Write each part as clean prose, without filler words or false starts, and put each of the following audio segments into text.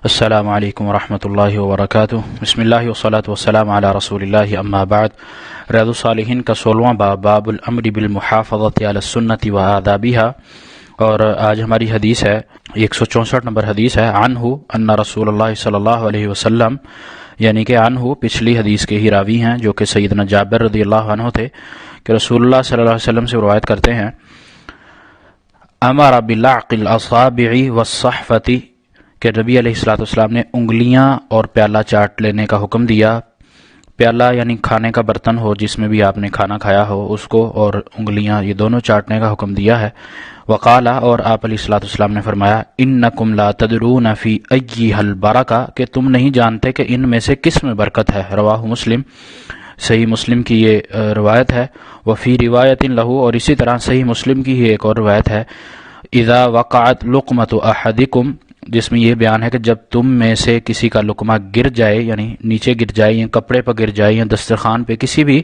السلام علیکم ورحمۃ اللہ وبرکاتہ۔ بسم اللہ والصلاۃ والسلام علی رسول اللہ، اما بعد۔ ریاض الصالحین کا 16واں باب، باب الامر بالمحافظۃ علی السنۃ وآدابها، اور آج ہماری حدیث ہے 164 نمبر حدیث ہے، عنہ ان رسول اللہ صلی اللہ علیہ وسلم، یعنی کہ عنہ پچھلی حدیث کے ہی راوی ہیں جو کہ سیدنا جابر رضی اللہ عنہ تھے، کہ رسول اللہ صلی اللہ علیہ وسلم سے روایت کرتے ہیں، امر بلعق الاصابع والصحفۃ، کہ نبی علیہ الصلوۃ والسلام نے انگلیاں اور پیالہ چاٹ لینے کا حکم دیا۔ پیالہ یعنی کھانے کا برتن ہو جس میں بھی آپ نے کھانا کھایا ہو اس کو، اور انگلیاں یہ دونوں چاٹنے کا حکم دیا ہے۔ وقال، اور آپ علیہ الصلوۃ والسلام نے فرمایا، انکم لا تدرون فی ایھا البرکہ، کہ تم نہیں جانتے کہ ان میں سے کس میں برکت ہے۔ رواہ مسلم، صحیح مسلم کی یہ روایت ہے۔ وفی روایت لہو، اور اسی طرح صحیح مسلم کی ہی ایک اور روایت ہے، اذا وقعت لقمۃ احدکم، جس میں یہ بیان ہے کہ جب تم میں سے کسی کا لقمہ گر جائے، یعنی نیچے گر جائے یا کپڑے پر گر جائے یا دسترخوان پہ کسی بھی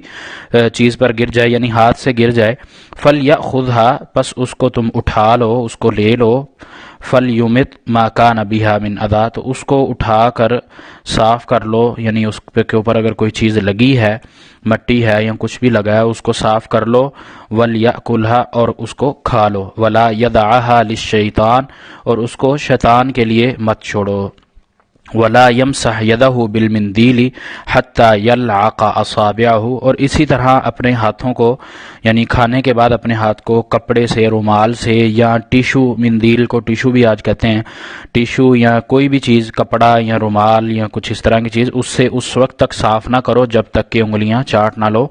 چیز پر گر جائے، یعنی ہاتھ سے گر جائے، فلیأخذھا، پس اس کو تم اٹھا لو، اس کو لے لو، فلیمت ما کان بہا من اذی، تو اس کو اٹھا کر صاف کر لو، یعنی اس کے اوپر اگر کوئی چیز لگی ہے، مٹی ہے یا کچھ بھی لگا ہے، اس کو صاف کر لو، ولیأکلھا، اور اس کو کھا لو، ولا یدعھا للشیطان، اور اس کو شیطان کے لیے مت چھوڑو، ولا یمسح یدہ بالمندیل حتی یلعق اصابعہ، اور اسی طرح اپنے ہاتھوں کو، یعنی کھانے کے بعد اپنے ہاتھ کو کپڑے سے، رومال سے یا ٹیشو، مندیل کو ٹیشو بھی آج کہتے ہیں، ٹیشو یا کوئی بھی چیز، کپڑا یا رومال یا کچھ اس طرح کی چیز، اس سے اس وقت تک صاف نہ کرو جب تک کہ انگلیاں چاٹ نہ لو۔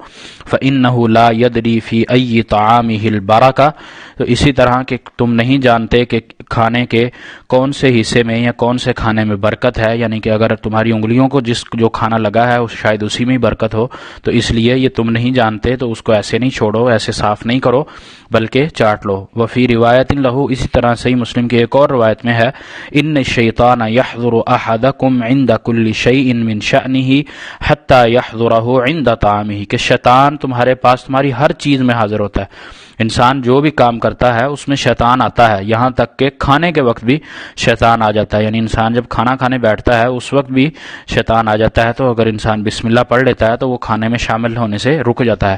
فإنہ لا یدری فی ای طعامہ البرکہ، تو اسی طرح کہ تم نہیں جانتے کہ کھانے کے کون سے حصے میں یا کون سے کھانے میں برکت ہے، یعنی کہ اگر تمہاری انگلیوں کو جو کھانا لگا ہے شاید اسی میں ہی برکت ہو، تو اس لیے یہ تم نہیں جانتے تو اس کو ایسے نہیں چھوڑو، ایسے صاف نہیں کرو بلکہ چاٹ لو۔ وفی روایت لہو، اسی طرح صحیح مسلم کی ایک اور روایت میں ہے، ان الشیطان یحضر احدکم عند کل شیء من شأنہ حتی یحضرہ عند طعامہ، کہ شیطان تمہارے پاس تمہاری ہر چیز میں حاضر ہوتا ہے۔ انسان جو بھی کام کرتا ہے اس میں شیطان آتا ہے، یہاں تک کہ کھانے کے وقت بھی شیطان آ جاتا ہے، یعنی انسان جب کھانا کھانے بیٹھتا ہے اس وقت بھی شیطان آ جاتا ہے، تو اگر انسان بسم اللہ پڑھ لیتا ہے تو وہ کھانے میں شامل ہونے سے رک جاتا ہے۔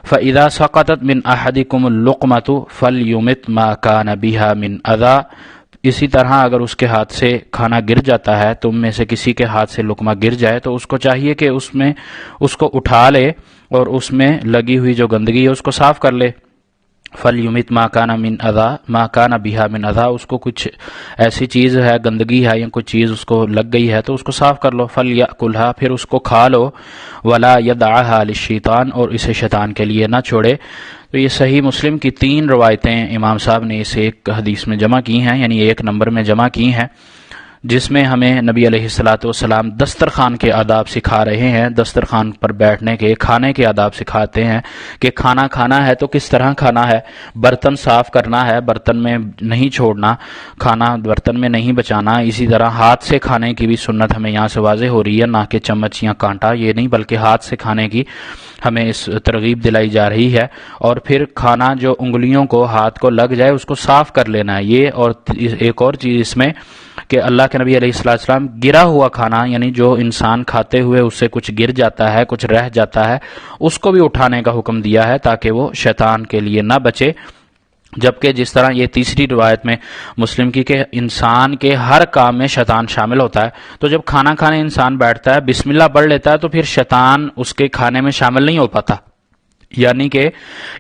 فَإِذَا سَقَطَتْ مِنْ أَحَدِكُمُ اللُّقْمَةُ فَلْيُمِتْ مَا كَانَ بِهَا مِنْ أَذًى، اسی طرح اگر اس کے ہاتھ سے کھانا گر جاتا ہے، تم میں سے کسی کے ہاتھ سے لقمہ گر جائے تو اس کو چاہیے کہ اس کو اٹھا لے اور اس میں لگی ہوئی جو گندگی ہے اس کو صاف کر لے۔ فَلْيُمِتْ مَا كَانَ مِنْ أَذًى مَا كَانَ بِهَا مِنْ أَذًى، اس کو کچھ ایسی چیز ہے، گندگی ہے یا کوئی چیز اس کو لگ گئی ہے تو اس کو صاف کر لو، فَلْيَأْكُلْهَا، پھر اس کو کھا لو، وَلَا يَدْعَهَا لِلشَّيْطَانِ، اور اسے شیطان کے لیے نہ چھوڑے۔ تو یہ صحیح مسلم کی 3 روایتیں امام صاحب نے اسے ایک حدیث میں جمع کی ہیں، یعنی ایک نمبر میں جمع کی ہیں، جس میں ہمیں نبی علیہ الصلوۃ والسلام دسترخوان کے آداب سکھا رہے ہیں، دسترخوان پر بیٹھنے کے، کھانے کے آداب سکھاتے ہیں کہ کھانا کھانا ہے تو کس طرح کھانا ہے، برتن صاف کرنا ہے، برتن میں نہیں چھوڑنا، کھانا برتن میں نہیں بچانا، اسی طرح ہاتھ سے کھانے کی بھی سنت ہمیں یہاں سے واضح ہو رہی ہے، نہ کہ چمچ یا کانٹا، یہ نہیں بلکہ ہاتھ سے کھانے کی ہمیں اس ترغیب دلائی جا رہی ہے۔ اور پھر کھانا جو انگلیوں کو، ہاتھ کو لگ جائے اس کو صاف کر لینا ہے، یہ اور ایک اور چیز اس میں کہ اللہ کے نبی علیہ السلام گرا ہوا کھانا، یعنی جو انسان کھاتے ہوئے اس سے کچھ گر جاتا ہے، کچھ رہ جاتا ہے، اس کو بھی اٹھانے کا حکم دیا ہے تاکہ وہ شیطان کے لیے نہ بچے۔ جبکہ جس طرح یہ تیسری روایت میں مسلم کی کہ انسان کے ہر کام میں شیطان شامل ہوتا ہے، تو جب کھانا کھانے انسان بیٹھتا ہے، بسم اللہ پڑھ لیتا ہے، تو پھر شیطان اس کے کھانے میں شامل نہیں ہو پاتا، یعنی کہ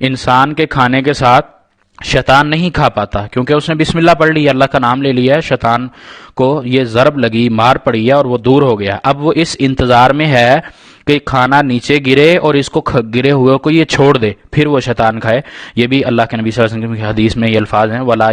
انسان کے کھانے کے ساتھ شیطان نہیں کھا پاتا، کیونکہ اس نے بسم اللہ پڑھ لی، اللہ کا نام لے لیا ہے، شیطان کو یہ ضرب لگی، مار پڑی ہے اور وہ دور ہو گیا۔ اب وہ اس انتظار میں ہے کہ کھانا نیچے گرے اور اس کو گرے ہوئے کو یہ چھوڑ دے، پھر وہ شیطان کھائے۔ یہ بھی اللہ کے نبی صلی اللہ علیہ وسلم کی حدیث میں یہ الفاظ ہیں، وَلَا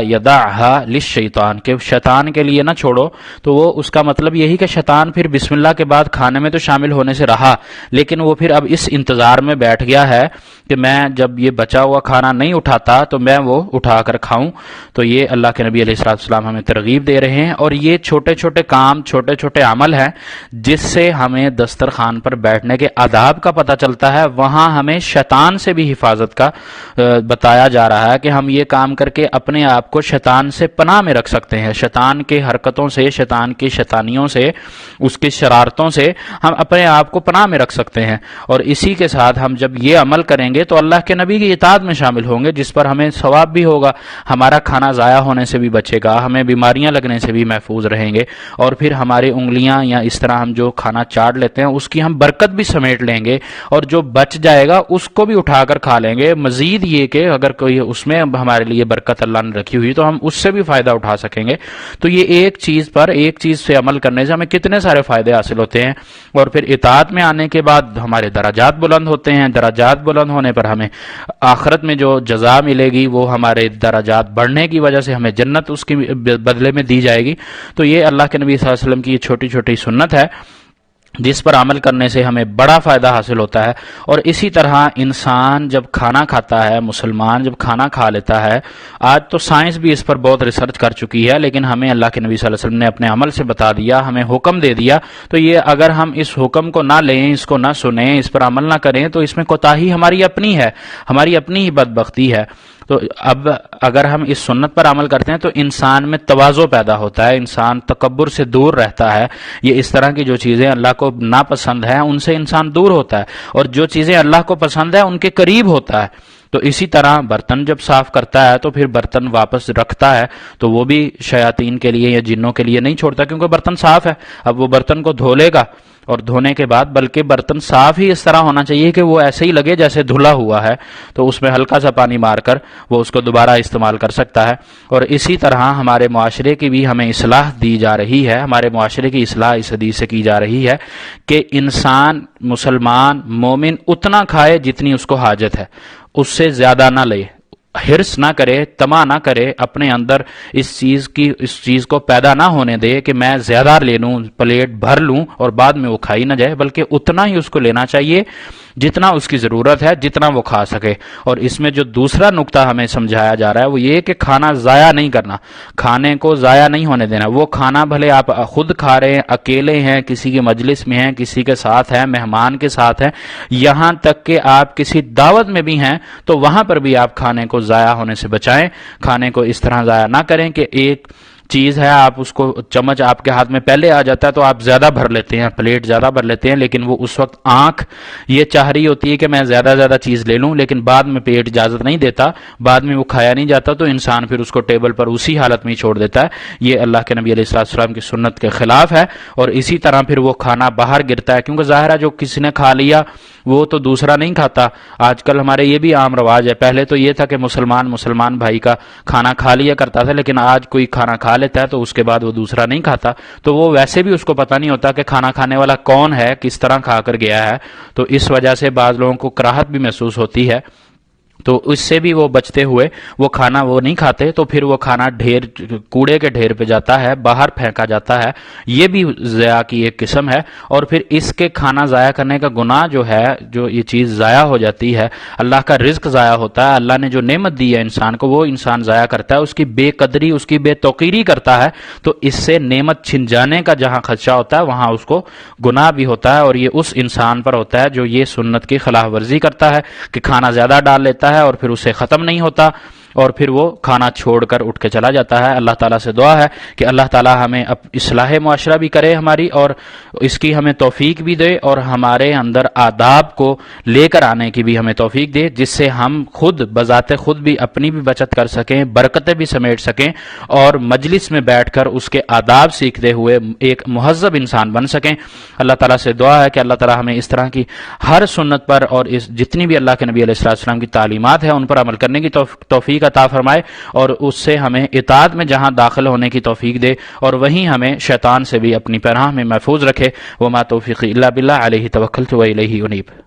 يَدَعْهَا لِلشَّيْطَانِ، کہ شیطان کے لیے نہ چھوڑو، تو وہ اس کا مطلب یہی کہ شیطان پھر بسم اللہ کے بعد کھانے میں تو شامل ہونے سے رہا، لیکن وہ پھر اب اس انتظار میں بیٹھ گیا ہے کہ میں جب یہ بچا ہوا کھانا نہیں اٹھاتا تو میں وہ اٹھا کر کھاؤں۔ تو یہ اللہ کے نبی علیہ السلام ہمیں ترغیب دے رہے ہیں، اور یہ چھوٹے چھوٹے کام، چھوٹے چھوٹے عمل ہیں جس سے ہمیں دسترخوان پر بیٹھنے کے آداب کا پتہ چلتا ہے، وہاں ہمیں شیطان سے بھی حفاظت کا بتایا جا رہا ہے کہ ہم یہ کام کر کے اپنے آپ کو شیطان سے پناہ میں رکھ سکتے ہیں، شیطان کے حرکتوں سے، شیطان کی شیطانیوں سے، اس کی شرارتوں سے ہم اپنے آپ کو پناہ میں رکھ سکتے ہیں۔ اور اسی کے ساتھ ہم جب یہ عمل کریں گے تو اللہ کے نبی کی اطاعت میں شامل ہوں گے، جس پر ہمیں ثواب بھی ہوگا، ہمارا کھانا ضائع ہونے سے بھی بچے گا، ہمیں بیماریاں لگنے سے بھی محفوظ رہیں گے، اور پھر ہماری انگلیاں یا اس طرح ہم جو کھانا چاٹ لیتے ہیں اس کی ہم برکت بھی سمیٹ لیں گے، اور جو بچ جائے گا اس کو بھی اٹھا کر کھا لیں گے۔ مزید یہ کہ اگر کوئی اس میں ہمارے لیے برکت اللہ نے رکھی ہوئی تو ہم اس سے بھی فائدہ اٹھا سکیں گے۔ تو یہ ایک چیز سے عمل کرنے سے ہمیں کتنے سارے فائدے حاصل ہوتے ہیں، اور پھر اطاعت میں آنے کے بعد ہمارے درجات بلند ہوتے ہیں، درجات بلند ہونے پر ہمیں آخرت میں جو جزا ملے گی وہ ہمارے درجات بڑھنے کی وجہ سے ہمیں جنت اس کی بدلے میں دی جائے گی۔ تو یہ اللہ کے نبی صلی اللہ علیہ وسلم کی یہ چھوٹی چھوٹی سنت ہے جس پر عمل کرنے سے ہمیں بڑا فائدہ حاصل ہوتا ہے۔ اور اسی طرح انسان جب کھانا کھاتا ہے، مسلمان جب کھانا کھا لیتا ہے، آج تو سائنس بھی اس پر بہت ریسرچ کر چکی ہے، لیکن ہمیں اللہ کے نبی صلی اللہ علیہ وسلم نے اپنے عمل سے بتا دیا، ہمیں حکم دے دیا۔ تو یہ اگر ہم اس حکم کو نہ لیں، اس کو نہ سنیں، اس پر عمل نہ کریں تو اس میں کوتاہی ہماری اپنی ہے، ہماری اپنی ہی بدبختی ہے۔ تو اب اگر ہم اس سنت پر عمل کرتے ہیں تو انسان میں تواضع پیدا ہوتا ہے، انسان تکبر سے دور رہتا ہے۔ یہ اس طرح کی جو چیزیں اللہ کو ناپسند ہیں ان سے انسان دور ہوتا ہے، اور جو چیزیں اللہ کو پسند ہیں ان کے قریب ہوتا ہے۔ تو اسی طرح برتن جب صاف کرتا ہے تو پھر برتن واپس رکھتا ہے تو وہ بھی شیاطین کے لیے یا جنوں کے لیے نہیں چھوڑتا، کیونکہ برتن صاف ہے۔ اب وہ برتن کو دھو لے گا، اور دھونے کے بعد بلکہ برتن صاف ہی اس طرح ہونا چاہیے کہ وہ ایسے ہی لگے جیسے دھلا ہوا ہے، تو اس میں ہلکا سا پانی مار کر وہ اس کو دوبارہ استعمال کر سکتا ہے۔ اور اسی طرح ہمارے معاشرے کی بھی ہمیں اصلاح دی جا رہی ہے، ہمارے معاشرے کی اصلاح اس حدیث سے کی جا رہی ہے کہ انسان مسلمان مومن اتنا کھائے جتنی اس کو حاجت ہے، اس سے زیادہ نہ لے، حرص نہ کرے، طمع نہ کرے، اپنے اندر اس چیز کو پیدا نہ ہونے دے کہ میں زیادہ لے لوں، پلیٹ بھر لوں اور بعد میں وہ کھائی نہ جائے، بلکہ اتنا ہی اس کو لینا چاہیے جتنا اس کی ضرورت ہے، جتنا وہ کھا سکے۔ اور اس میں جو دوسرا نقطہ ہمیں سمجھایا جا رہا ہے وہ یہ کہ کھانا ضائع نہیں کرنا، کھانے کو ضائع نہیں ہونے دینا۔ وہ کھانا بھلے آپ خود کھا رہے ہیں، اکیلے ہیں، کسی کی مجلس میں ہیں، کسی کے ساتھ ہیں، مہمان کے ساتھ ہیں، یہاں تک کہ آپ کسی دعوت میں بھی ہیں تو وہاں پر بھی آپ کھانے کو ضائع ہونے سے بچائیں۔ کھانے کو اس طرح ضائع نہ کریں کہ ایک چیز ہے، آپ اس کو چمچ آپ کے ہاتھ میں پہلے آ جاتا ہے تو آپ زیادہ بھر لیتے ہیں، پلیٹ زیادہ بھر لیتے ہیں، لیکن وہ اس وقت آنکھ یہ چاہ رہی ہوتی ہے کہ میں زیادہ چیز لے لوں، لیکن بعد میں پیٹ اجازت نہیں دیتا، بعد میں وہ کھایا نہیں جاتا، تو انسان پھر اس کو ٹیبل پر اسی حالت میں ہی چھوڑ دیتا ہے۔ یہ اللہ کے نبی علیہ السلام کی سنت کے خلاف ہے۔ اور اسی طرح پھر وہ کھانا باہر گرتا ہے، کیونکہ ظاہر ہے جو کسی نے کھا لیا وہ تو دوسرا نہیں کھاتا۔ آج کل ہمارے یہ بھی عام رواج ہے، پہلے تو یہ تھا کہ مسلمان بھائی کا کھانا کھا لیا کرتا تھا، لیکن آج کوئی کھانا کھا لیتا ہے تو اس کے بعد وہ دوسرا نہیں کھاتا، تو وہ ویسے بھی اس کو پتہ نہیں ہوتا کہ کھانا کھانے والا کون ہے، کس طرح کھا کر گیا ہے، تو اس وجہ سے بعض لوگوں کو کراہت بھی محسوس ہوتی ہے، تو اس سے بھی وہ بچتے ہوئے وہ کھانا وہ نہیں کھاتے، تو پھر وہ کھانا کوڑے کے ڈھیر پہ جاتا ہے، باہر پھینکا جاتا ہے۔ یہ بھی ضیاء کی ایک قسم ہے۔ اور پھر اس کے کھانا ضائع کرنے کا گناہ جو ہے، جو یہ چیز ضائع ہو جاتی ہے، اللہ کا رزق ضائع ہوتا ہے، اللہ نے جو نعمت دی ہے انسان کو وہ انسان ضائع کرتا ہے، اس کی بے قدری، اس کی بے توقیری کرتا ہے، تو اس سے نعمت چھن جانے کا جہاں خدشہ ہوتا ہے وہاں اس کو گناہ بھی ہوتا ہے، اور یہ اس انسان پر ہوتا ہے جو یہ سنت کی خلاف ورزی کرتا ہے کہ کھانا زیادہ ڈال لیتا ہے اور پھر اسے ختم نہیں ہوتا، اور پھر وہ کھانا چھوڑ کر اٹھ کے چلا جاتا ہے۔ اللہ تعالیٰ سے دعا ہے کہ اللہ تعالیٰ ہمیں اصلاح معاشرہ بھی کرے ہماری، اور اس کی ہمیں توفیق بھی دے، اور ہمارے اندر آداب کو لے کر آنے کی بھی ہمیں توفیق دے، جس سے ہم خود بذات خود بھی اپنی بھی بچت کر سکیں، برکتیں بھی سمیٹ سکیں، اور مجلس میں بیٹھ کر اس کے آداب سیکھتے ہوئے ایک مہذب انسان بن سکیں۔ اللہ تعالیٰ سے دعا ہے کہ اللہ تعالیٰ ہمیں اس طرح کی ہر سنت پر اور جتنی بھی اللہ کے نبی علیہ السلام کی تعلیمات ہیں ان پر عمل کرنے کی توفیق عطا فرمائے، اور اس سے ہمیں اطاعت میں جہاں داخل ہونے کی توفیق دے، اور وہیں ہمیں شیطان سے بھی اپنی پناہ میں محفوظ رکھے۔ وما توفیقی الا باللہ، علیہ توکلت و الیہ انیب۔